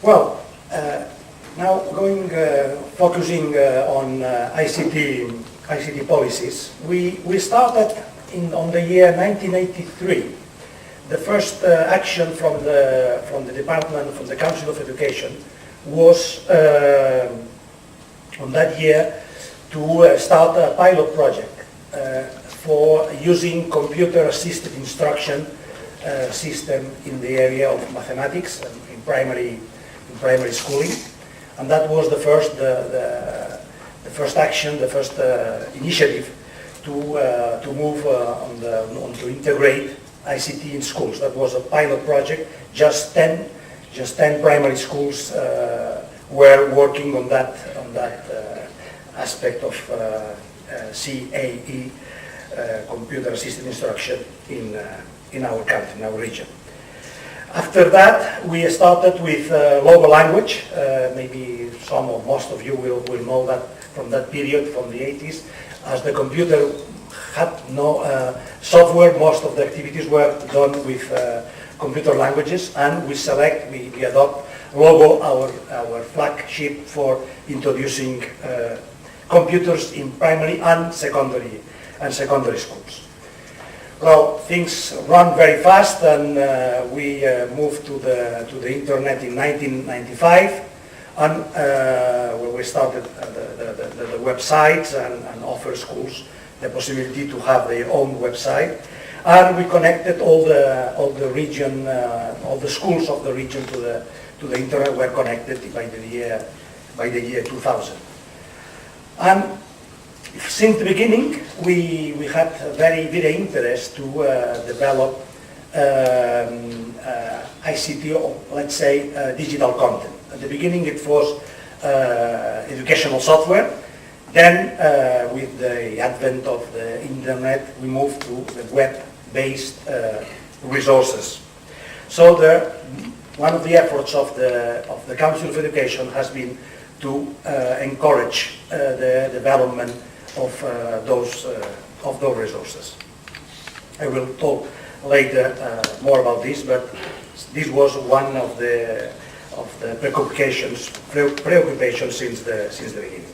Well, now focusing on ICT policies, we started on the year 1983. The first action from the department, from the Council of Education, was on that year to start a pilot project for using computer-assisted instruction system in the area of mathematics and in primary schooling, and that was the first action, the first initiative to move on to integrate ICT in schools. That was a pilot project. Just 10 primary schools were working on that aspect of CAE, computer-assisted instruction in our country, in our region. After that, we started with local language. Maybe some or most of you will know that from that period, from the 80s, as the computer had no software, most of the activities were done with computer languages, and we adopt Logo, our flagship for introducing computers in primary and secondary schools. Well, things run very fast, and we moved to the internet in 1995, and where we started the websites and offer schools the possibility to have their own website, and we connected all the region, all the schools of the region to the internet were connected by the year 2000. And since the beginning, we had a very interest to develop ICT, or let's say digital content. At the beginning, it was educational software. Then, with the advent of the internet, we moved to the web-based resources. So one of the efforts of the Council of Education has been to encourage the development of those resources. I will talk later more about this, but this was one of the preoccupations since the beginning.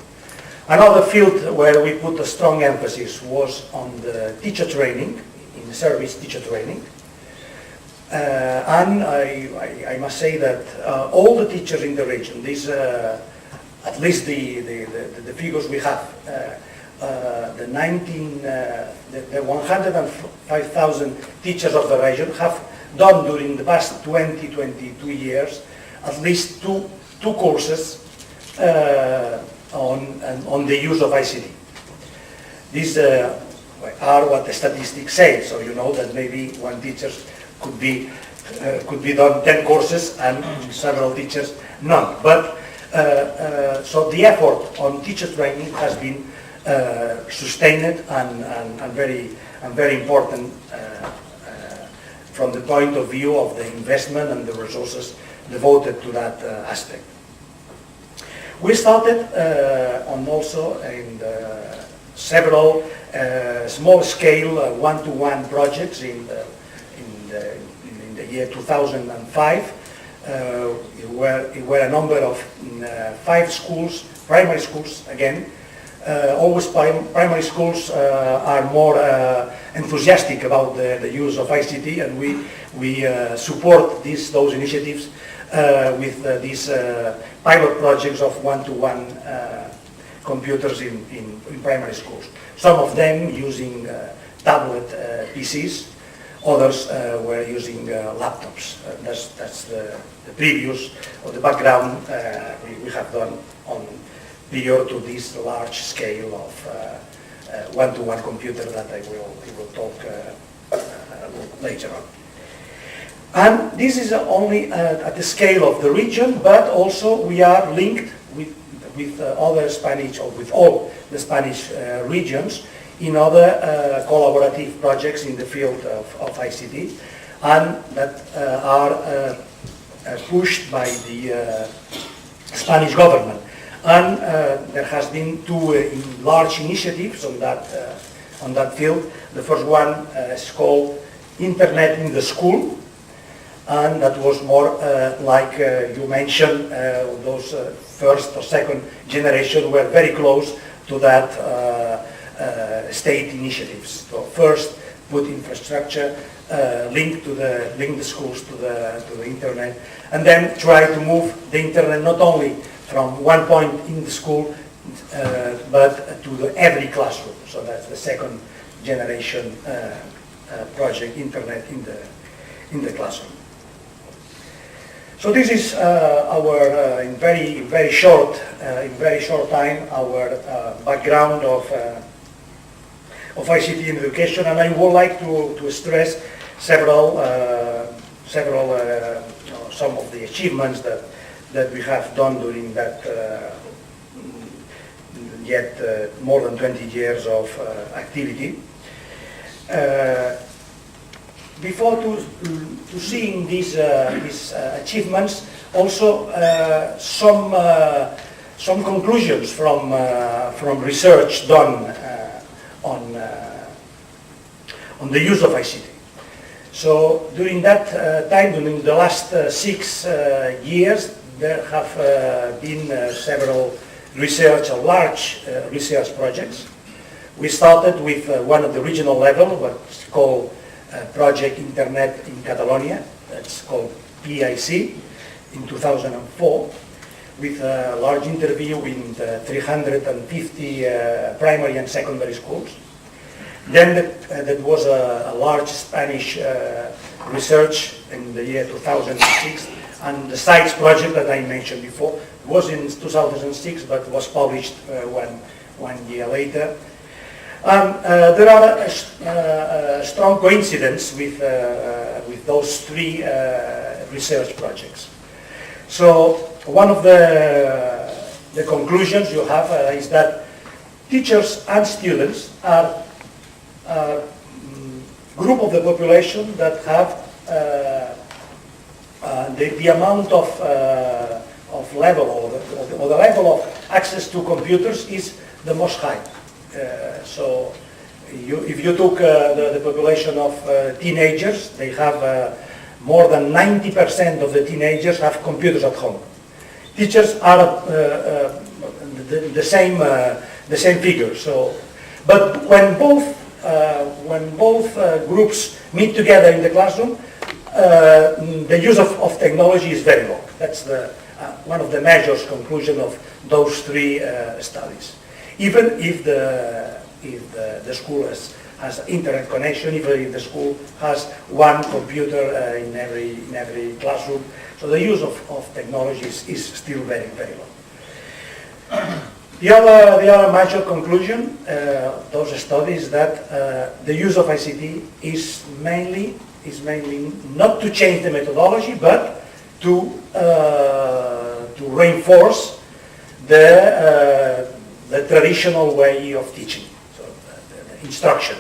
Another field where we put a strong emphasis was on the teacher training, in service teacher training. And I must say that all the teachers in the region, these at least the figures we have, the 105,000 teachers of the region have done during the past 22 years at least two courses on the use of ICT. These are what the statistics say, so you know that maybe one teacher could be done 10 courses and several teachers none. But so the effort on teacher training has been sustained and very important from the point of view of the investment and the resources devoted to that aspect. We started on also in several small-scale one-to-one projects in the year 2005. It were a number of 5 schools, primary schools again. Always primary schools are more enthusiastic about the use of ICT, and we support those initiatives with these pilot projects of one-to-one computers in primary schools. Some of them using tablet PCs, others were using laptops. That's the previous or the background we have done on prior to this large scale of one-to-one computer that I will talk later on. And this is only at the scale of the region, but also we are linked with other Spanish, or with all the Spanish regions, in other collaborative projects in the field of ICT, and that are pushed by the Spanish government. And there has been 2 large initiatives on that field. The first one is called Internet in the School, and that was more like you mentioned, those first or second generation were very close to that state initiatives. So first, put infrastructure, link the schools to the internet, and then try to move the internet not only from one point in the school, but to every classroom. So that's the second generation project, internet in the classroom. So this is our in very short time, our background of ICT in education, and I would like to stress some of the achievements that we have done during that more than 20 years of activity. Before to seeing these achievements, also some conclusions from research done on the use of ICT. So during that time, during the last 6 years, there have been several large research projects. We started with one at the regional level, what's called Project Internet in Catalonia, that's called PIC, in 2004, with a large interview with 350 primary and secondary schools. Then that was a large Spanish research in the year 2006, and the SITES project that I mentioned before was in 2006, but was published one year later. There are a strong coincidence with those three research projects. So one of the conclusions you have is that teachers and students are a group of the population that have the amount of level or the level of access to computers is the most high. So if you took the population of teenagers, they have more than 90% of the teenagers have computers at home. Teachers are the same figure. So, but when both groups meet together in the classroom, the use of technology is very low. That's one of the measures conclusion of those three studies. Even if the school has internet connection, even if the school has one computer in every classroom, so the use of technology is still very, very low. The other major conclusion, those studies, that the use of ICT is mainly not to change the methodology, but to reinforce the traditional way of teaching, so the instruction.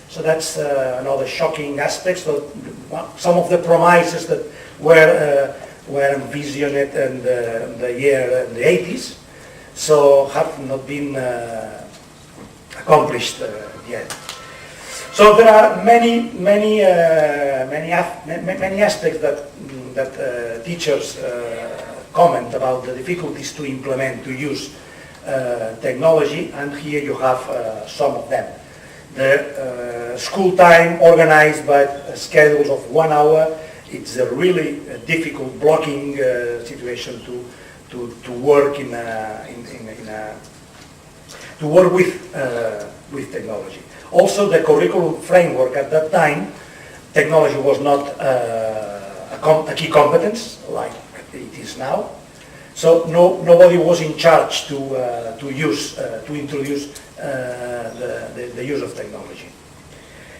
So that's another shocking aspect. So some of the promises that were envisioned in the 80s, so have not been accomplished yet. So there are many aspects that teachers comment about the difficulties to implement, to use technology, and here you have some of them. The school time organized by schedules of 1 hour, it's a really difficult blocking situation to work to work with technology. Also, the curriculum framework at that time, technology was not a key competence like it is now. So nobody was in charge to introduce the use of technology.